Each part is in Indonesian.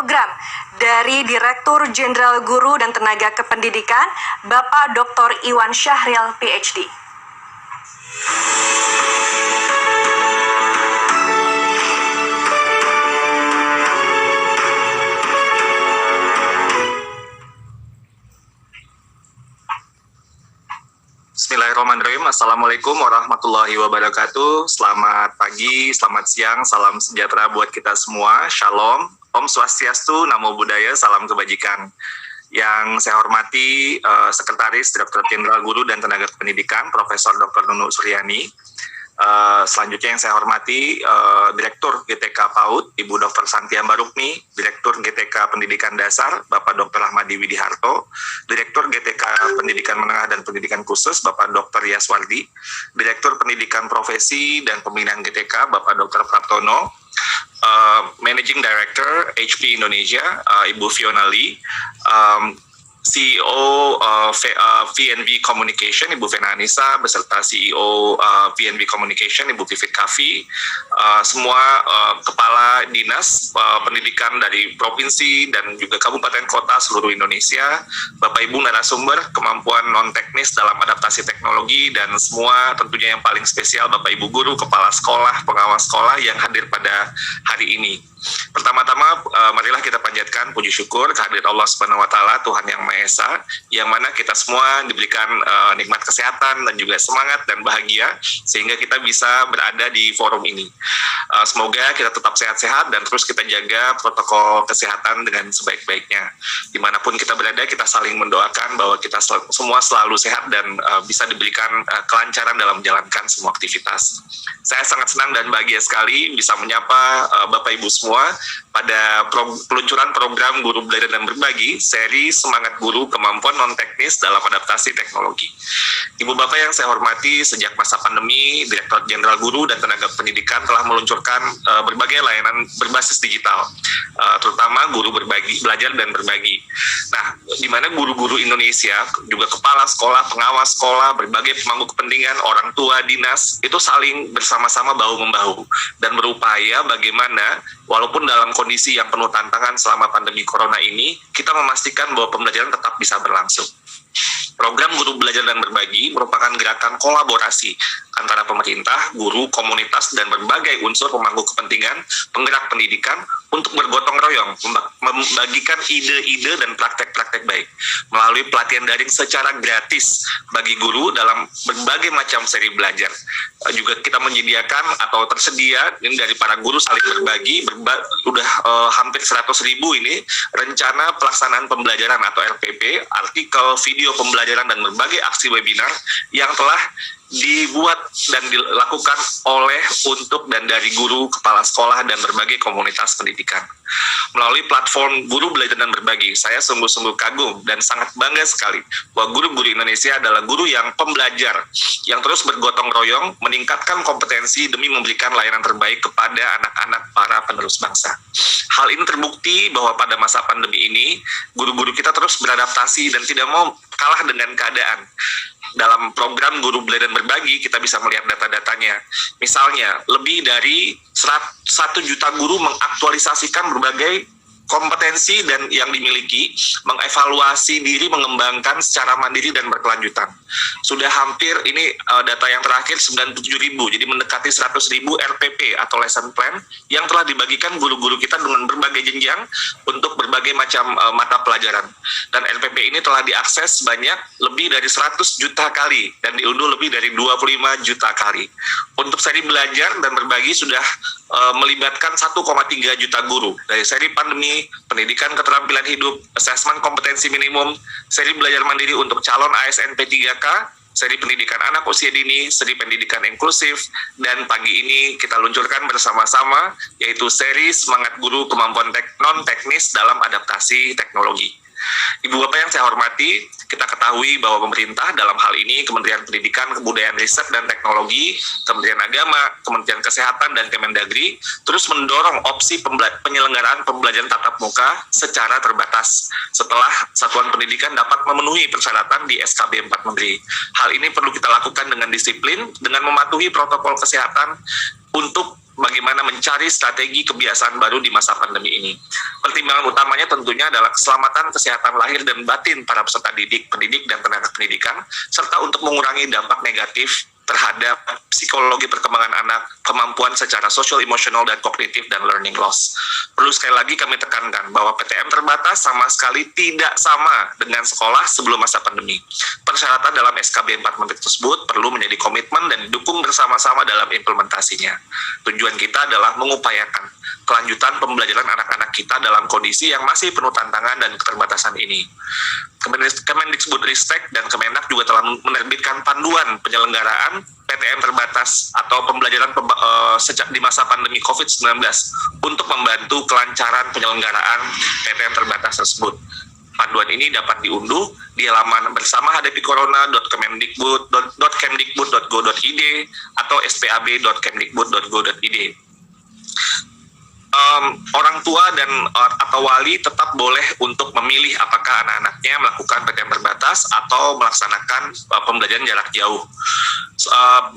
program dari Direktur Jenderal Guru dan Tenaga Kependidikan, Bapak Dr. Iwan Syahril, PhD. Bismillahirrahmanirrahim. Assalamualaikum warahmatullahi wabarakatuh. Selamat pagi, selamat siang, salam sejahtera buat kita semua. Shalom, Om Swastiastu, Namo Buddhaya, salam kebajikan. Yang saya hormati Sekretaris Direktur Jenderal Guru dan Tenaga Pendidikan, Profesor Dr. Nunu Suryani. Selanjutnya yang saya hormati Direktur GTK PAUD, Ibu Dr. Santi Ambarukmi, Direktur GTK Pendidikan Dasar, Bapak Dr. Ahmadi Widiharto, Direktur GTK Pendidikan Menengah dan Pendidikan Khusus, Bapak Dr. Yaswardi, Direktur Pendidikan Profesi dan Pembinaan GTK, Bapak Dr. Praptono, Managing Director HP Indonesia, Ibu Fiona Lee, CEO VNV Communication, Ibu Vena Anissa, beserta CEO VNV Communication, Ibu Vivit Kavi, semua kepala dinas pendidikan dari provinsi dan juga kabupaten kota seluruh Indonesia, Bapak Ibu narasumber, kemampuan non-teknis dalam adaptasi teknologi, dan semua tentunya yang paling spesial Bapak Ibu guru, kepala sekolah, pengawas sekolah yang hadir pada hari ini. Pertama-tama, marilah kita panjatkan puji syukur kehadirat Allah Subhanahu wa Ta'ala, Tuhan Yang Maha Esa, yang mana kita semua diberikan nikmat kesehatan dan juga semangat dan bahagia sehingga kita bisa berada di forum ini. Semoga kita tetap sehat-sehat dan terus kita jaga protokol kesehatan dengan sebaik-baiknya. Dimanapun kita berada, kita saling mendoakan bahwa kita semua selalu sehat dan bisa diberikan kelancaran dalam menjalankan semua aktivitas. Saya sangat senang dan bahagia sekali bisa menyapa Bapak Ibu semua pada peluncuran program Guru Belajar dan Berbagi, seri Semangat Guru Kemampuan Non-Teknis dalam Adaptasi Teknologi. Ibu Bapak yang saya hormati, sejak masa pandemi, Direktur Jenderal Guru dan Tenaga Pendidikan telah meluncurkan berbagai layanan berbasis digital, terutama guru belajar dan berbagi. Nah, di mana guru-guru Indonesia, juga kepala sekolah, pengawas sekolah, berbagai pemangku kepentingan, orang tua, dinas, itu saling bersama-sama bahu-membahu dan berupaya bagaimana walaupun dalam kondisi yang penuh tantangan selama pandemi corona ini, kita memastikan bahwa pembelajaran tetap bisa berlangsung. Program Guru Belajar dan Berbagi merupakan gerakan kolaborasi antara pemerintah, guru, komunitas, dan berbagai unsur pemangku kepentingan, penggerak pendidikan untuk bergotong royong, membagikan ide-ide dan praktek-praktek baik melalui pelatihan daring secara gratis bagi guru dalam berbagai macam seri belajar. Juga kita menyediakan atau tersedia ini dari para guru saling berbagi, sudah hampir 100.000 ini rencana pelaksanaan pembelajaran atau RPP, artikel, video pembelajaran, dan berbagai aksi webinar yang telah dibuat dan dilakukan oleh, untuk, dan dari guru, kepala sekolah, dan berbagai komunitas pendidikan. Melalui platform Guru Belajar dan Berbagi, saya sungguh-sungguh kagum dan sangat bangga sekali bahwa guru-guru Indonesia adalah guru yang pembelajar, yang terus bergotong royong, meningkatkan kompetensi demi memberikan layanan terbaik kepada anak-anak para penerus bangsa. Hal ini terbukti bahwa pada masa pandemi ini, guru-guru kita terus beradaptasi dan tidak mau kalah dengan keadaan. Dalam program Guru Belajar dan Berbagi, kita bisa melihat data-datanya. Misalnya, lebih dari 1 juta guru mengaktualisasikan berbagai kompetensi dan yang dimiliki, mengevaluasi diri, mengembangkan secara mandiri dan berkelanjutan. Sudah hampir, ini data yang terakhir, 97.000, jadi mendekati 100.000 RPP atau lesson plan yang telah dibagikan guru-guru kita dengan berbagai jenjang untuk berbagai macam mata pelajaran. Dan RPP ini telah diakses sebanyak lebih dari 100 juta kali dan diunduh lebih dari 25 juta kali. Untuk seri belajar dan berbagi sudah melibatkan 1,3 juta guru dari seri pandemi, pendidikan keterampilan hidup, asesmen kompetensi minimum, seri belajar mandiri untuk calon ASN P3K, seri pendidikan anak usia dini, seri pendidikan inklusif, dan pagi ini kita luncurkan bersama-sama yaitu seri Semangat Guru Kemampuan Non-Teknis dalam Adaptasi Teknologi. Ibu Bapak yang saya hormati, kita ketahui bahwa pemerintah dalam hal ini Kementerian Pendidikan, Kebudayaan, Riset, dan Teknologi, Kementerian Agama, Kementerian Kesehatan, dan Kemendagri terus mendorong opsi penyelenggaraan pembelajaran tatap muka secara terbatas setelah satuan pendidikan dapat memenuhi persyaratan di SKB 4 Menteri. Hal ini perlu kita lakukan dengan disiplin, dengan mematuhi protokol kesehatan untuk bagaimana mencari strategi kebiasaan baru di masa pandemi ini. Pertimbangan utamanya tentunya adalah keselamatan kesehatan lahir dan batin para peserta didik, pendidik, dan tenaga pendidikan, serta untuk mengurangi dampak negatif terhadap psikologi perkembangan anak, kemampuan secara sosial, emosional, dan kognitif, dan learning loss. Perlu sekali lagi kami tekankan bahwa PTM terbatas sama sekali tidak sama dengan sekolah sebelum masa pandemi. Persyaratan dalam SKB 4 Menteri tersebut perlu menjadi komitmen dan didukung bersama-sama dalam implementasinya. Tujuan kita adalah mengupayakan kelanjutan pembelajaran anak-anak kita dalam kondisi yang masih penuh tantangan dan keterbatasan ini. Kemendikbudristek dan Kemenak juga telah menerbitkan panduan penyelenggaraan PTM terbatas atau pembelajaran sejak di masa pandemi COVID-19 untuk membantu kelancaran penyelenggaraan PTM terbatas tersebut. Panduan ini dapat diunduh di halaman bersama hadapi-corona.kemdikbud.go.id atau spab.kemdikbud.go.id. Orang tua dan atau wali tetap boleh untuk memilih apakah anak-anaknya melakukan PTM terbatas atau melaksanakan pembelajaran jarak jauh.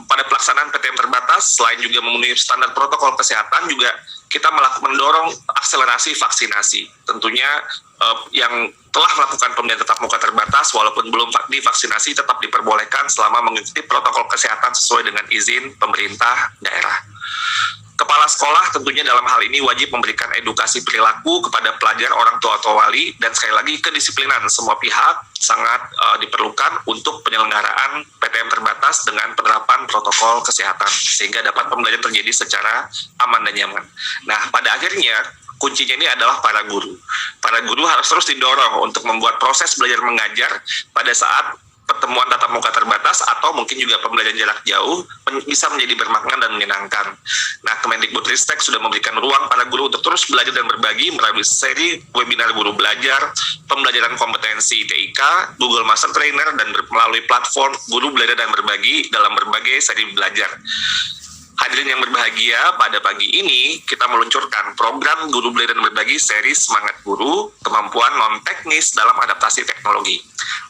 Pada pelaksanaan PTM terbatas, selain juga memenuhi standar protokol kesehatan, juga kita mendorong akselerasi vaksinasi. Tentunya yang telah melakukan pembelajaran tatap muka terbatas walaupun belum divaksinasi tetap diperbolehkan selama mengikuti protokol kesehatan sesuai dengan izin pemerintah daerah. Kepala sekolah tentunya dalam hal ini wajib memberikan edukasi perilaku kepada pelajar, orang tua atau wali, dan sekali lagi kedisiplinan semua pihak sangat diperlukan untuk penyelenggaraan PTM terbatas dengan penerapan protokol kesehatan sehingga dapat pembelajaran terjadi secara aman dan nyaman. Nah, pada akhirnya kuncinya ini adalah para guru. Para guru harus terus didorong untuk membuat proses belajar mengajar pada saat pertemuan tatap muka terbatas atau mungkin juga pembelajaran jarak jauh bisa menjadi bermakna dan menyenangkan. Nah, Kemendikbudristek sudah memberikan ruang para guru untuk terus belajar dan berbagi melalui seri webinar guru belajar, pembelajaran kompetensi TIK, Google Master Trainer, dan melalui platform guru belajar dan berbagi dalam berbagai seri belajar. Hadirin yang berbahagia, pada pagi ini kita meluncurkan program Guru Belajar dan Berbagi seri Semangat Guru, Kemampuan Non-Teknis dalam Adaptasi Teknologi.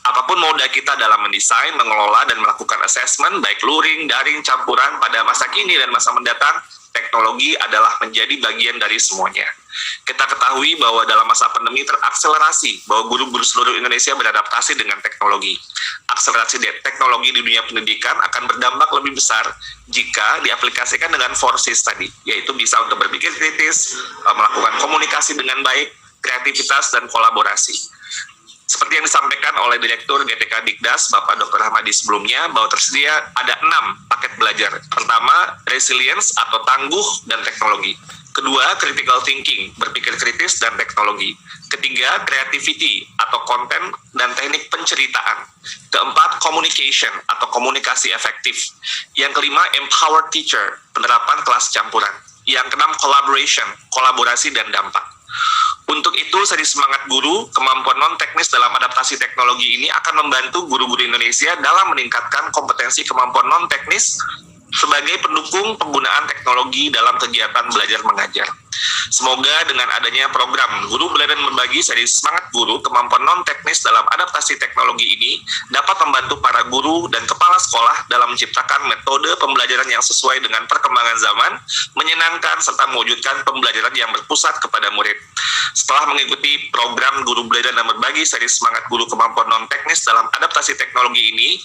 Apapun moda kita dalam mendesain, mengelola, dan melakukan assessment, baik luring, daring, campuran, pada masa kini dan masa mendatang, teknologi adalah menjadi bagian dari semuanya. Kita ketahui bahwa dalam masa pandemi terakselerasi bahwa guru-guru seluruh Indonesia beradaptasi dengan teknologi. Akselerasi teknologi di dunia pendidikan akan berdampak lebih besar jika diaplikasikan dengan 4Cs tadi, yaitu bisa untuk berpikir kritis, melakukan komunikasi dengan baik, kreativitas, dan kolaborasi. Seperti yang disampaikan oleh Direktur GTK Dikdas, Bapak Dr. Hamadi sebelumnya, bahwa tersedia ada 6 paket belajar. Pertama, resilience atau tangguh dan teknologi. Kedua, critical thinking, berpikir kritis dan teknologi. Ketiga, creativity atau konten dan teknik penceritaan. Keempat, communication atau komunikasi efektif. Yang kelima, empower teacher, penerapan kelas campuran. Yang keenam, collaboration, kolaborasi dan dampak. Untuk itu, seri Semangat Guru, Kemampuan Non-Teknis dalam Adaptasi Teknologi ini akan membantu guru-guru Indonesia dalam meningkatkan kompetensi kemampuan non-teknis sebagai pendukung penggunaan teknologi dalam kegiatan belajar mengajar. Semoga dengan adanya program Guru Belajar dan Berbagi seri Semangat Guru, Kemampuan Non-Teknis dalam Adaptasi Teknologi ini dapat membantu para guru dan kepala sekolah dalam menciptakan metode pembelajaran yang sesuai dengan perkembangan zaman, menyenangkan, serta mewujudkan pembelajaran yang berpusat kepada murid. Setelah mengikuti program Guru Belajar dan Berbagi seri Semangat Guru, Kemampuan Non-Teknis dalam Adaptasi Teknologi ini,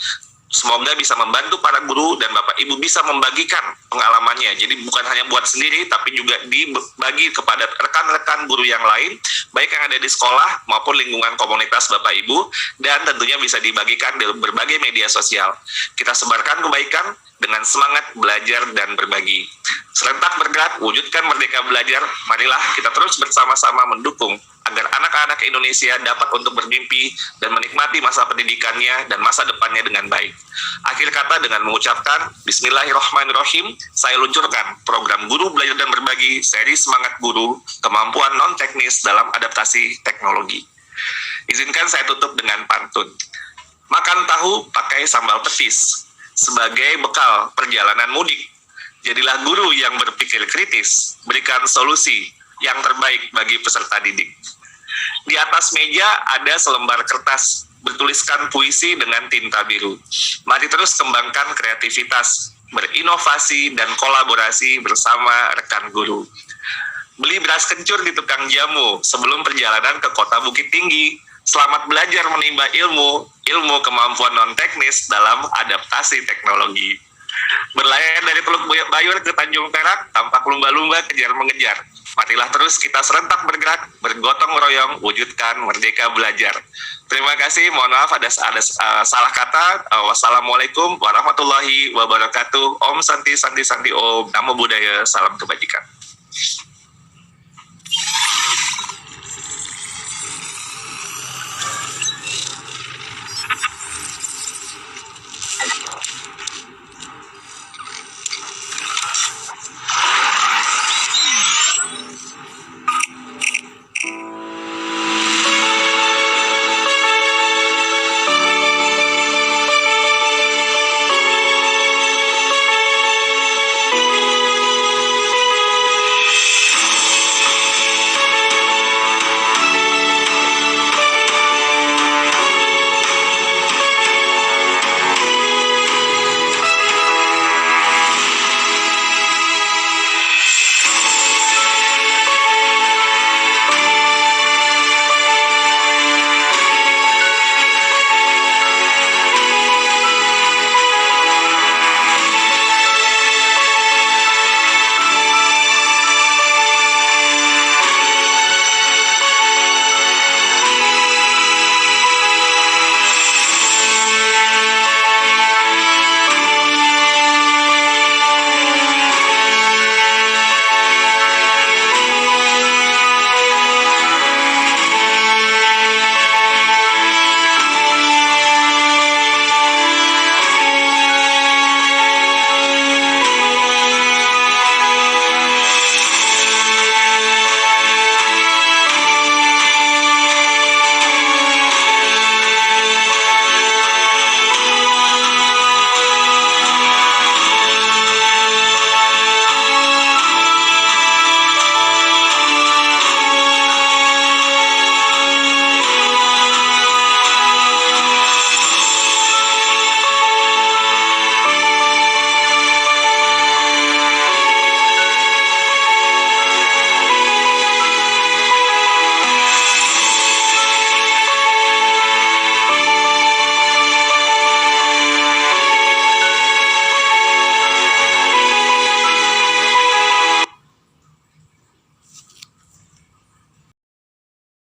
semoga bisa membantu para guru dan Bapak Ibu bisa membagikan pengalamannya. Jadi bukan hanya buat sendiri, tapi juga dibagi kepada rekan-rekan guru yang lain, baik yang ada di sekolah maupun lingkungan komunitas Bapak Ibu, dan tentunya bisa dibagikan di berbagai media sosial. Kita sebarkan kebaikan dengan semangat belajar dan berbagi. Serentak bergerak, wujudkan merdeka belajar. Marilah kita terus bersama-sama mendukung agar anak-anak Indonesia dapat untuk bermimpi dan menikmati masa pendidikannya dan masa depannya dengan baik. Akhir kata dengan mengucapkan Bismillahirrahmanirrahim, saya luncurkan program Guru Belajar dan Berbagi seri Semangat Guru, Kemampuan Non-Teknis dalam Adaptasi Teknologi. Izinkan saya tutup dengan pantun. Makan tahu pakai sambal petis sebagai bekal perjalanan mudik. Jadilah guru yang berpikir kritis, berikan solusi yang terbaik bagi peserta didik. Di atas meja ada selembar kertas bertuliskan puisi dengan tinta biru. Mari terus kembangkan kreativitas, berinovasi, dan kolaborasi bersama rekan guru. Beli beras kencur di tukang jamu sebelum perjalanan ke kota Bukit Tinggi. Selamat belajar menimba ilmu kemampuan non-teknis dalam adaptasi teknologi. Berlayar dari Teluk Bayur ke Tanjung Perak, tampak lumba-lumba kejar-mengejar. Marilah terus kita serentak bergerak, bergotong royong, wujudkan merdeka belajar. Terima kasih, mohon maaf ada salah kata. Wassalamualaikum warahmatullahi wabarakatuh. Om Santi Santi Santi Om. Namo Buddhaya, salam kebajikan.